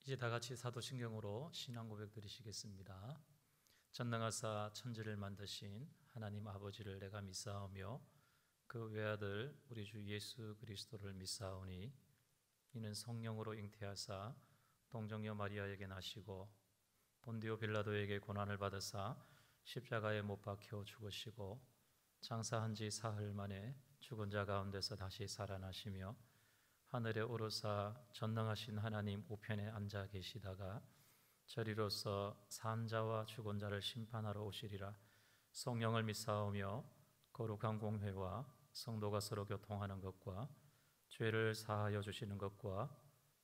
이제 다 같이 사도신경으로 신앙 고백 드리시겠습니다. 전능하사 천지를 만드신 하나님 아버지를 내가 믿사오며 그 외아들 우리 주 예수 그리스도를 믿사오니 이는 성령으로 잉태하사 동정녀 마리아에게 나시고 본디오 빌라도에게 고난을 받으사 십자가에 못 박혀 죽으시고 장사한 지 사흘 만에 죽은 자 가운데서 다시 살아나시며 하늘에 오르사 전능하신 하나님 우편에 앉아 계시다가 저리로서 산 자와 죽은 자를 심판하러 오시리라. 성령을 믿사오며 거룩한 공회와 성도가 서로 교통하는 것과 죄를 사하여 주시는 것과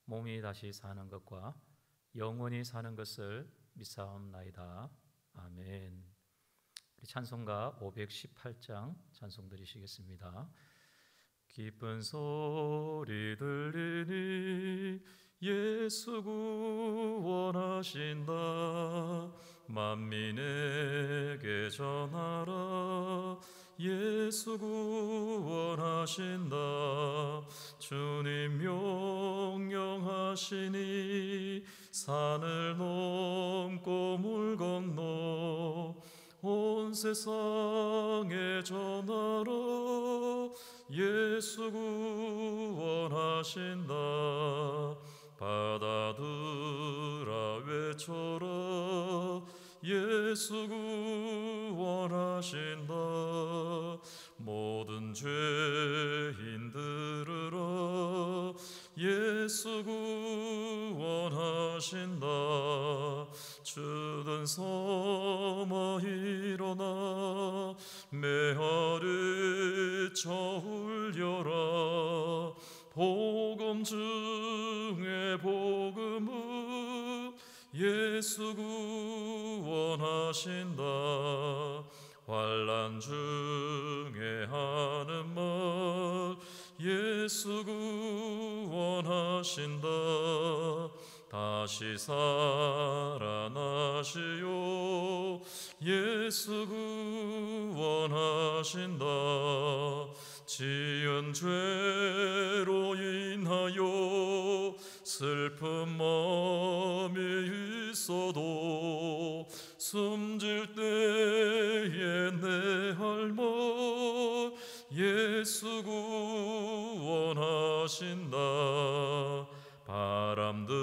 몸이 다시 사는 것과 영원히 사는 것을 믿사옵나이다. 아멘. 우리 찬송가 518장 찬송 드리시겠습니다. 기쁜 소리 들리니 예수 구원하신다. 만민에게 전하라. 예수 구원하신다. 주님 명령하시니 산을 넘고 물 건너 온 세상에 전하라. 예수 구원하신다. 바다들아 외쳐라. 예수 구원하신다. 모든 죄인 들으라. 예수 구원하신다. 주든 섬아 일어나 메아리 울려라. 복음 중에 복음은 예수 구원하신다. 환난 중에 하는 말 예수 구원하신다. 다시 살아나시오. 예수 구원하신다. 지은 죄로 인하여 슬픈 마음이 있어도 숨질 때에 내 할 말 예수 구원하신다. 바람들아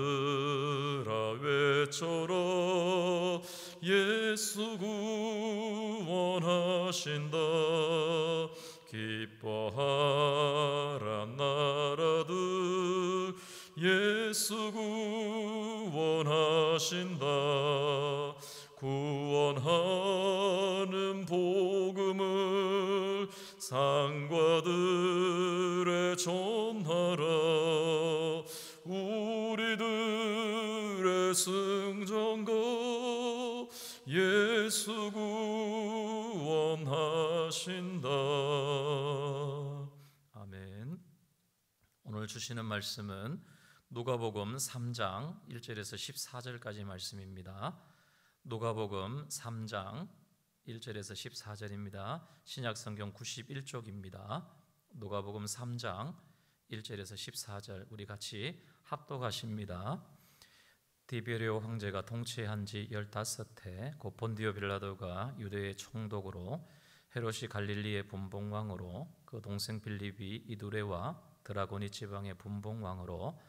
외쳐라. 예수 구원하신다. 기뻐하라 나라들 예수 구원하신다. 구원하는 복음을 상과들에 전하라. 우리들의 승전가 예수 구원하신다. 아멘. 오늘 주시는 말씀은 누가복음 3장 1절에서 14절까지 말씀입니다. 누가복음 3장 1절에서 14절입니다. 신약성경 91쪽입니다. 누가복음 3장 1절에서 14절 우리 같이 합독하십니다. 디베리오 황제가 통치한 지 15해 곧 본디오 빌라도가 유대의 총독으로 헤롯이 갈릴리의 분봉왕으로 그 동생 빌립이 이두레와 드라고니 지방의 분봉왕으로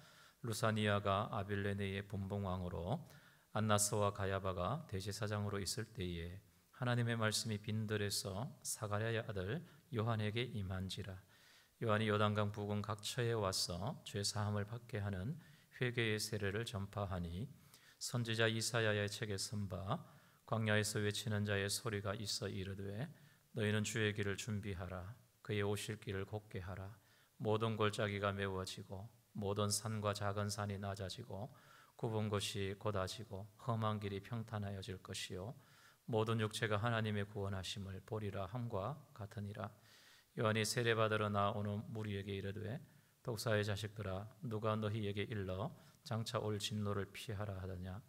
루사니아가 아빌레네의 분봉왕으로 안나스와 가야바가 대제사장으로 있을 때에 하나님의 말씀이 빈들에서 사가랴의 아들 요한에게 임한지라. 요한이 요단강 부근 각처에 와서 죄사함을 받게 하는 회개의 세례를 전파하니 선지자 이사야의 책에 선바 광야에서 외치는 자의 소리가 있어 이르되 너희는 주의 길을 준비하라. 그의 오실 길을 곱게 하라. 모든 골짜기가 메워지고 모든 산과 작은 산이 낮아지고 굽은 곳이 곧아지고 험한 길이 평탄하여질 것이요 모든 육체가 하나님의 구원하심을 보리라 함과 같으니라. 요한이 세례받으러 나오는 무리에게 이르되 독사의 자식들아 누가 너희에게 일러 장차 올 진노를 피하라 하더냐.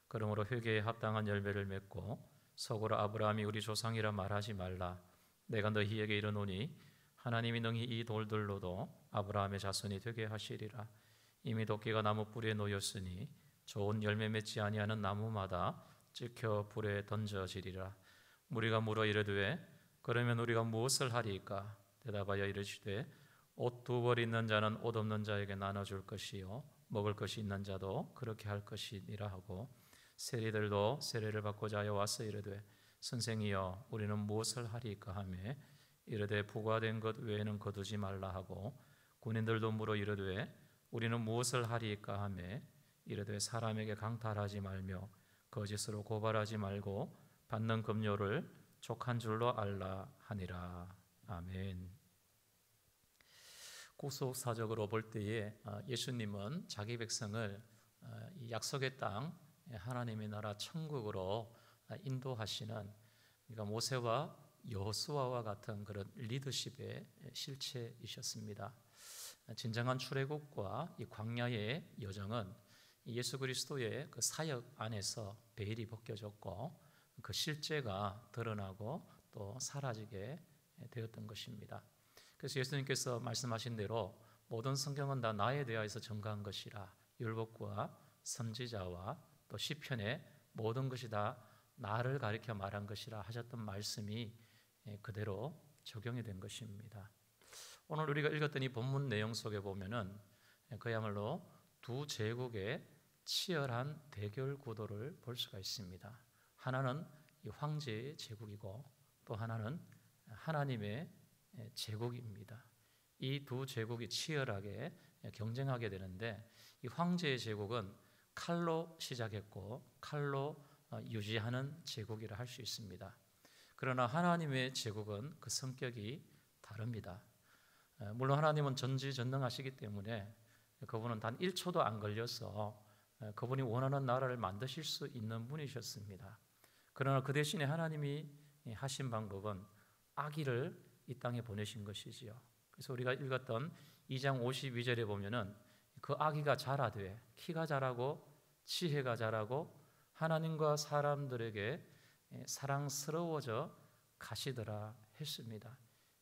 그러므로 회개에 합당한 열매를 맺고 속으로 아브라함이 우리 조상이라 말하지 말라. 내가 너희에게 이르노니 하나님이 능히 이 돌들로도 아브라함의 자손이 되게 하시리라. 이미 도끼가 나무 뿌리에 놓였으니 좋은 열매 맺지 아니하는 나무마다 찍혀 불에 던져지리라. 무리가 물어 이르되 그러면 우리가 무엇을 하리이까? 대답하여 이르시되 옷 두 벌 있는 자는 옷 없는 자에게 나눠줄 것이요 먹을 것이 있는 자도 그렇게 할 것이니라 하고, 세리들도 세례를 받고자 하여 와서 이르되 선생이여 우리는 무엇을 하리이까 하며 이르되 부과된 것 외에는 거두지 말라 하고, 군인들도 물어 이르되 우리는 무엇을 하리이까 하며 이르되 사람에게 강탈하지 말며 거짓으로 고발하지 말고 받는 급료를 족한 줄로 알라 하니라. 아멘. 구속사적으로 볼 때에 예수님은 자기 백성을 이 약속의 땅 하나님의 나라 천국으로 인도하시는, 그러니까 모세와 여호수아와 같은 그런 리더십의 실체이셨습니다. 진정한 출애굽과 이 광야의 여정은 예수 그리스도의 그 사역 안에서 베일이 벗겨졌고 그 실제가 드러나고 또 사라지게 되었던 것입니다. 그래서 예수님께서 말씀하신 대로 모든 성경은 다 나에 대하여서 증거한 것이라, 율법과 선지자와 또 시편의 모든 것이 다 나를 가리켜 말한 것이라 하셨던 말씀이 그대로 적용이 된 것입니다. 오늘 우리가 읽었던 이 본문 내용 속에 보면은 그야말로 두 제국의 치열한 대결 구도를 볼 수가 있습니다. 하나는 이 황제의 제국이고 또 하나는 하나님의 제국입니다. 이 두 제국이 치열하게 경쟁하게 되는데, 이 황제의 제국은 칼로 시작했고 칼로 유지하는 제국이라 할 수 있습니다. 그러나 하나님의 제국은 그 성격이 다릅니다. 물론 하나님은 전지전능하시기 때문에 그분은 단 1초도 안 걸려서 그분이 원하는 나라를 만드실 수 있는 분이셨습니다. 그러나 그 대신에 하나님이 하신 방법은 아기를 이 땅에 보내신 것이지요. 그래서 우리가 읽었던 2장 52절에 보면은 그 아기가 자라되 키가 자라고 지혜가 자라고 하나님과 사람들에게 사랑스러워져 가시더라 했습니다.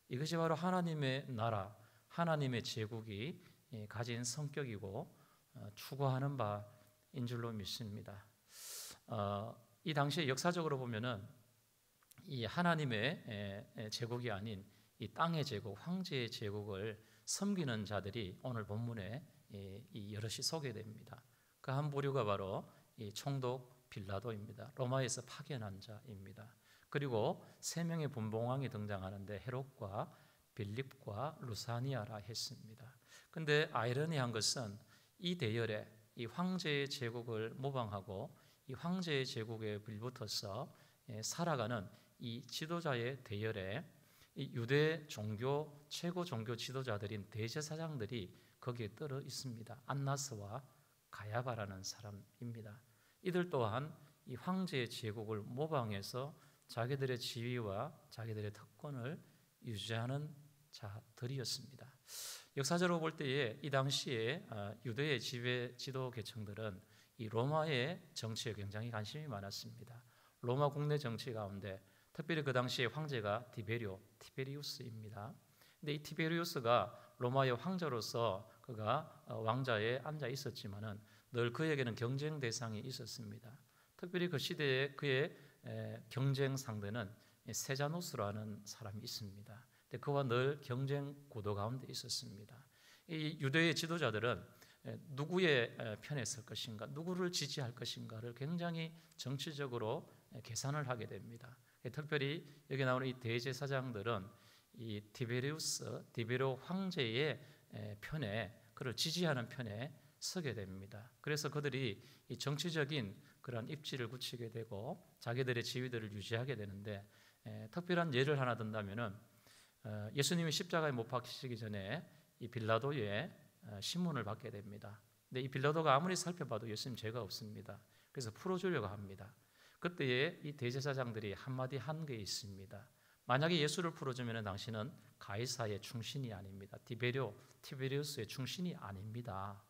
이것이 바로 하나님의 나라, 하나님의 제국이 가진 성격이고 추구하는 바인 줄로 믿습니다. 이 당시에 역사적으로 보면은 이 하나님의 제국이 아닌 이 땅의 제국, 황제의 제국을 섬기는 자들이 오늘 본문에 여럿이 소개됩니다. 그 한 부류가 바로 이 총독 빌라도입니다. 로마에서 파견한 자입니다. 그리고 세 명의 분봉왕이 등장하는데 헤롯과 빌립과 루사니아라 했습니다. 그런데 아이러니한 것은 이 대열에 이 황제의 제국을 모방하고 이 황제의 제국에 빌붙어서 살아가는 이 지도자의 대열에 이 유대 종교 최고 종교 지도자들인 대제사장들이 거기에 떨어 있습니다. 안나스와 가야바라는 사람입니다. 이들 또한 이 황제의 제국을 모방해서 자기들의 지위와 자기들의 특권을 유지하는 자들이었습니다. 역사적으로 볼 때에 이 당시에 유대의 지도 계층들은 이 로마의 정치에 굉장히 관심이 많았습니다. 로마 국내 정치 가운데 특별히 그 당시에 황제가 티베리우스입니다. 근데 이 티베리우스가 로마의 황제로서 그가 왕자에 앉아 있었지만은 늘 그에게는 경쟁 대상이 있었습니다. 특별히 그 시대에 그의 경쟁 상대는 세자노스라는 사람이 있습니다. 근데 그와 늘 경쟁 구도 가운데 있었습니다. 이 유대의 지도자들은 누구의 편에 설 것인가, 누구를 지지할 것인가를 굉장히 정치적으로 계산을 하게 됩니다. 특별히 여기 나오는 이 대제사장들은 이 디베로 황제의 편에, 그를 지지하는 편에 서게 됩니다. 그래서 그들이 이 정치적인 그런 입지를 굳히게 되고 자기들의 지위들을 유지하게 되는데, 특별한 예를 하나 든다면은 예수님이 십자가에 못 박히시기 전에 이 빌라도의 신문을 받게 됩니다. 근데 이 빌라도가 아무리 살펴봐도 예수님 죄가 없습니다. 그래서 풀어주려고 합니다. 그때에 이 대제사장들이 한마디 한 게 있습니다. 만약에 예수를 풀어주면 당신은 가이사의 충신이 아닙니다. 티베리우스의 충신이 아닙니다.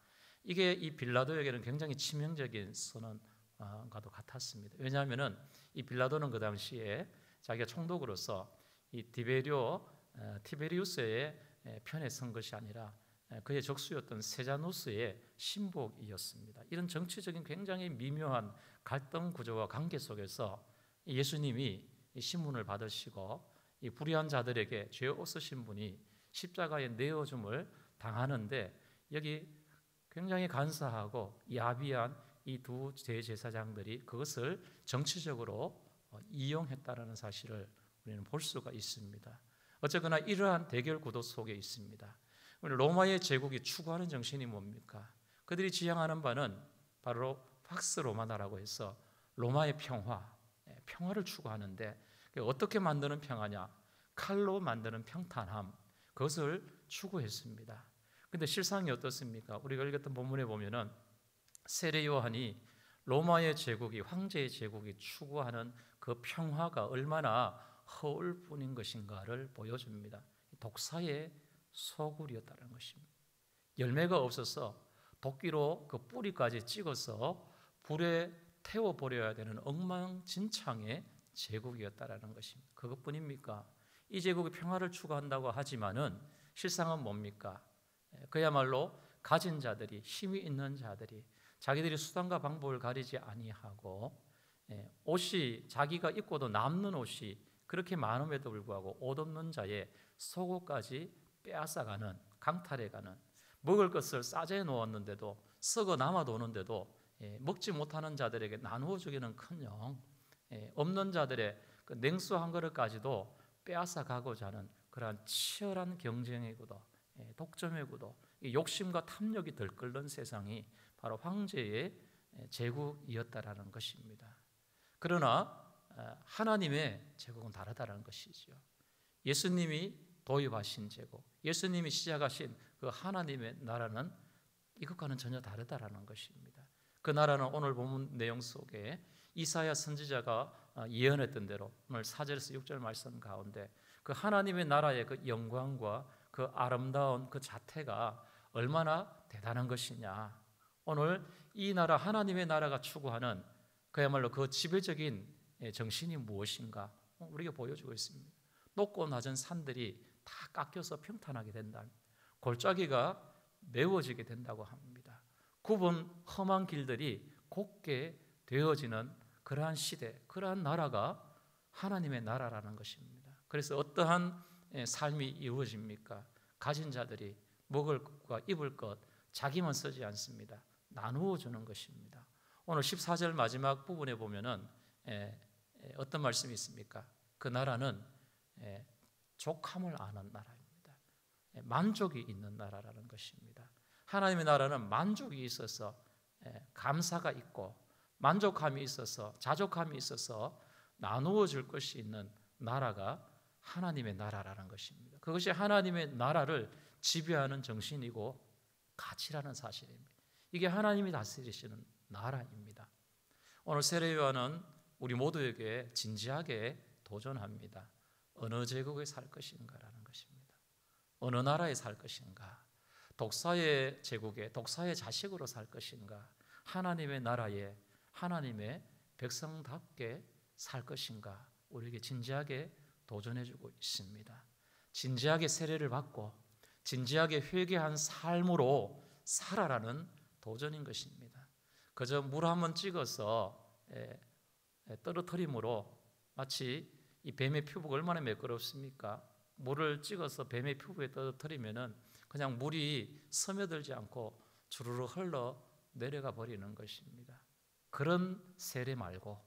이게 이 빌라도에게는 굉장히 치명적인 선언과도 같았습니다. 왜냐하면은 이 빌라도는 그 당시에 자기가 총독으로서 이 티베리우스의 편에 선 것이 아니라 그의 적수였던 세자누스의 신복이었습니다. 이런 정치적인 굉장히 미묘한 갈등 구조와 관계 속에서 예수님이 신문을 받으시고 이 불의한 자들에게 죄 없으신 분이 십자가에 내어줌을 당하는데, 여기 굉장히 간사하고 야비한 이 두 대제사장들이 그것을 정치적으로 이용했다는 사실을 우리는 볼 수가 있습니다. 어쨌거나 이러한 대결 구도 속에 있습니다. 로마의 제국이 추구하는 정신이 뭡니까? 그들이 지향하는 바는 바로 팍스 로마나라고 해서 로마의 평화를 추구하는데, 어떻게 만드는 평화냐? 칼로 만드는 평탄함, 그것을 추구했습니다. 그런데 실상이 어떻습니까? 우리가 읽었던 본문에 보면은 세례 요한이 로마의 제국이, 황제의 제국이 추구하는 그 평화가 얼마나 허울 뿐인 것인가를 보여줍니다. 독사의 소굴이었다는 것입니다. 열매가 없어서 도끼로 그 뿌리까지 찍어서 불에 태워버려야 되는 엉망진창의 제국이었다는 것입니다. 그것뿐입니까? 이 제국이 평화를 추구한다고 하지만은 실상은 뭡니까? 그야말로 가진 자들이, 힘이 있는 자들이 자기들이 수단과 방법을 가리지 아니하고, 옷이 자기가 입고도 남는 옷이 그렇게 많음에도 불구하고 옷 없는 자의 속옷까지 빼앗아가는, 강탈해가는, 먹을 것을 싸재 놓았는데도 썩어 남아 도는데도 먹지 못하는 자들에게 나누어 주기는커녕 없는 자들의 그 냉수 한 그릇까지도 빼앗아 가고자 하는 그러한 치열한 경쟁의 구도, 독점의 구도, 욕심과 탐욕이 들끓는 세상이 바로 황제의 제국이었다라는 것입니다. 그러나 하나님의 제국은 다르다는 것이죠. 예수님이 도입하신 제국, 예수님이 시작하신 그 하나님의 나라는 이것과는 전혀 다르다라는 것입니다. 그 나라는 오늘 본문 내용 속에 이사야 선지자가 예언했던 대로 오늘 4절에서 6절 말씀 가운데 그 하나님의 나라의 그 영광과 그 아름다운 그 자태가 얼마나 대단한 것이냐, 오늘 이 나라, 하나님의 나라가 추구하는 그야말로 그 지배적인 정신이 무엇인가 우리에게 보여주고 있습니다. 높고 낮은 산들이 다 깎여서 평탄하게 된다, 골짜기가 메워지게 된다고 합니다. 굽은 험한 길들이 곱게 되어지는 그러한 시대, 그러한 나라가 하나님의 나라라는 것입니다. 그래서 어떠한 삶이 이루어집니까? 가진 자들이 먹을 것과 입을 것 자기만 쓰지 않습니다. 나누어 주는 것입니다. 오늘 14절 마지막 부분에 보면은 어떤 말씀이 있습니까? 그 나라는 족함을 아는 나라입니다. 만족이 있는 나라라는 것입니다. 하나님의 나라는 만족이 있어서, 감사가 있고 만족함이 있어서, 자족함이 있어서 나누어 줄 것이 있는 나라가 하나님의 나라라는 것입니다. 그것이 하나님의 나라를 지배하는 정신이고 가치라는 사실입니다. 이게 하나님이 다스리시는 나라입니다. 오늘 세례 요한은 우리 모두에게 진지하게 도전합니다. 어느 제국에 살 것인가라는 것입니다. 어느 나라에 살 것인가? 독사의 제국에, 독사의 자식으로 살 것인가? 하나님의 나라에 하나님의 백성답게 살 것인가? 우리에게 진지하게 도전해주고 있습니다. 진지하게 세례를 받고 진지하게 회개한 삶으로 살아라는 도전인 것입니다. 그저 물 한번 찍어서 떨어뜨림으로, 마치 이 뱀의 피부가 얼마나 매끄럽습니까? 물을 찍어서 뱀의 피부에 떨어뜨리면은 그냥 물이 스며들지 않고 주르르 흘러 내려가 버리는 것입니다. 그런 세례 말고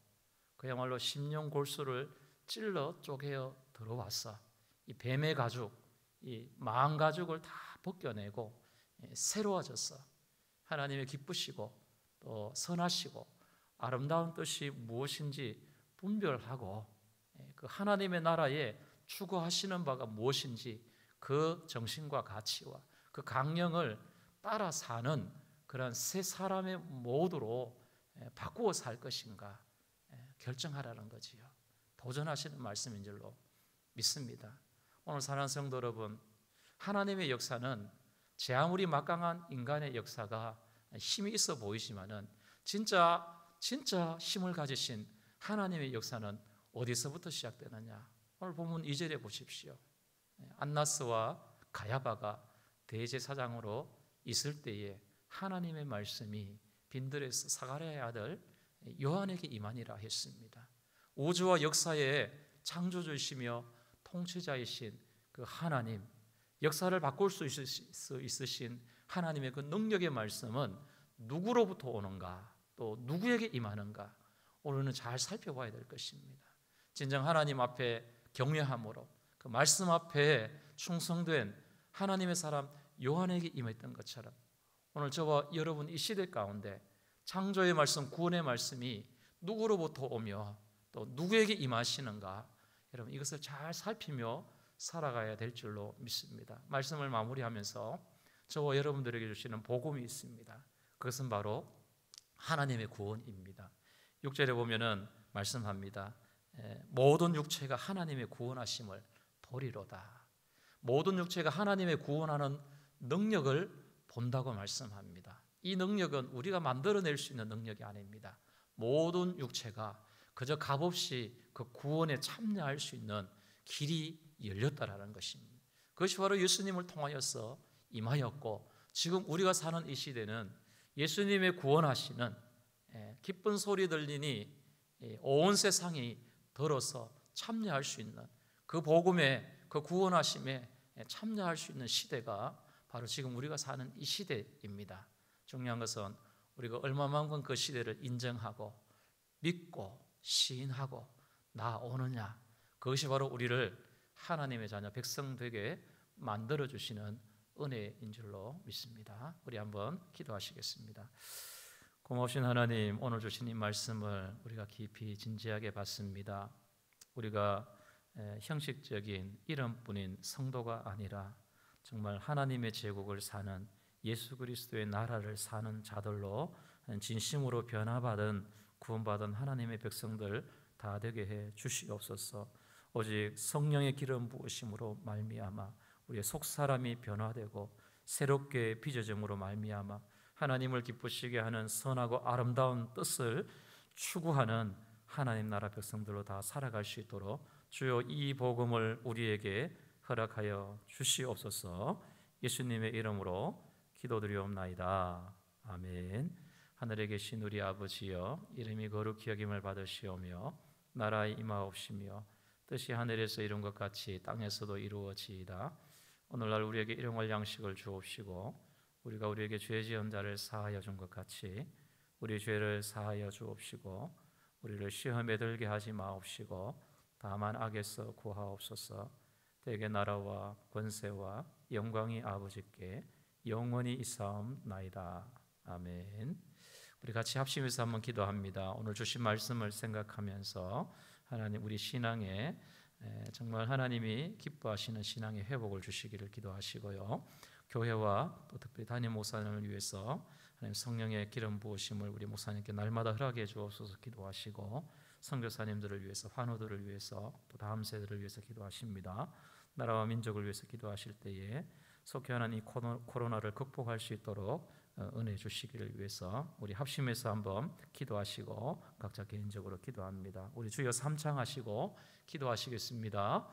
그야말로 심령골수를 찔러 쪼개어 들어와서 이 뱀의 가죽, 이 망 가죽을 다 벗겨내고 새로워져서 하나님의 기쁘시고 또 선하시고 아름다운 뜻이 무엇인지 분별하고 그 하나님의 나라에 추구하시는 바가 무엇인지 그 정신과 가치와 그 강령을 따라 사는 그런 새 사람의 모두로 바꾸어 살 것인가 결정하라는 거지요. 도전하시는 말씀인 줄로 믿습니다. 오늘 사랑하는 성도 여러분, 하나님의 역사는 제 아무리 막강한 인간의 역사가 힘이 있어 보이지만은 진짜 힘을 가지신 하나님의 역사는 어디서부터 시작되느냐? 오늘 본문 2절에 보십시오. 안나스와 가야바가 대제사장으로 있을 때에 하나님의 말씀이 빈들에서 사가랴의 아들 요한에게 임하니라 했습니다. 우주와 역사의 창조주이시며 통치자이신 그 하나님, 역사를 바꿀 수 있으신 하나님의 그 능력의 말씀은 누구로부터 오는가, 또 누구에게 임하는가, 오늘은 잘 살펴봐야 될 것입니다. 진정 하나님 앞에 경외함으로 그 말씀 앞에 충성된 하나님의 사람 요한에게 임했던 것처럼 오늘 저와 여러분 이 시대 가운데 창조의 말씀, 구원의 말씀이 누구로부터 오며 또 누구에게 임하시는가, 여러분 이것을 잘 살피며 살아가야 될 줄로 믿습니다. 말씀을 마무리하면서 저와 여러분들에게 주시는 복음이 있습니다. 그것은 바로 하나님의 구원입니다. 6절에 보면은 말씀합니다. 모든 육체가 하나님의 구원하심을 보리로다. 모든 육체가 하나님의 구원하는 능력을 본다고 말씀합니다. 이 능력은 우리가 만들어낼 수 있는 능력이 아닙니다. 모든 육체가 그저 값없이 그 구원에 참여할 수 있는 길이 열렸다라는 것입니다. 그것이 바로 예수님을 통하여서 임하였고, 지금 우리가 사는 이 시대는 예수님의 구원하시는 기쁜 소리 들리니 온 세상이 들어서 참여할 수 있는 그 복음에, 그 구원하심에 참여할 수 있는 시대가 바로 지금 우리가 사는 이 시대입니다. 중요한 것은 우리가 얼마만큼 그 시대를 인정하고 믿고 시인하고 나아오느냐, 그것이 바로 우리를 하나님의 자녀 백성 되게 만들어주시는 은혜인 줄로 믿습니다. 우리 한번 기도하시겠습니다. 고마우신 하나님, 오늘 주신 이 말씀을 우리가 깊이 진지하게 받습니다. 우리가 형식적인 이름뿐인 성도가 아니라 정말 하나님의 제국을 사는 예수 그리스도의 나라를 사는 자들로 진심으로 변화받은 구원받은 하나님의 백성들 다 되게 해 주시옵소서. 오직 성령의 기름 부으심으로 말미암아 우리의 속사람이 변화되고 새롭게 빚어짐으로 말미암아 하나님을 기쁘시게 하는 선하고 아름다운 뜻을 추구하는 하나님 나라 백성들로 다 살아갈 수 있도록 주여 이 복음을 우리에게 허락하여 주시옵소서. 예수님의 이름으로 기도드리옵나이다. 아멘. 하늘에 계신 우리 아버지여, 이름이 거룩히 여김을 받으시오며 나라에 임하옵시며 뜻이 하늘에서 이룬 것 같이 땅에서도 이루어지이다. 오늘날 우리에게 일용할 양식을 주옵시고 우리가 우리에게 죄 지은 자를 사하여 준 것 같이 우리 죄를 사하여 주옵시고 우리를 시험에 들게 하지 마옵시고 다만 악에서 구하옵소서. 대개 나라와 권세와 영광이 아버지께 영원히 있사옵나이다. 아멘. 우리 같이 합심해서 한번 기도합니다. 오늘 주신 말씀을 생각하면서 하나님 우리 신앙에 정말 하나님이 기뻐하시는 신앙의 회복을 주시기를 기도하시고요. 교회와 또 특별히 담임 목사님을 위해서 하나님 성령의 기름 부으심을 우리 목사님께 날마다 허락해 주옵소서 기도하시고, 선교사님들을 위해서, 환우들을 위해서, 또 다음 세대를 위해서 기도하십니다. 나라와 민족을 위해서 기도하실 때에 속해하는 이 코로나를 극복할 수 있도록 은혜 주시기를 위해서 우리 합심해서 한번 기도하시고 각자 개인적으로 기도합니다. 우리 주여 삼창하시고 기도하시겠습니다.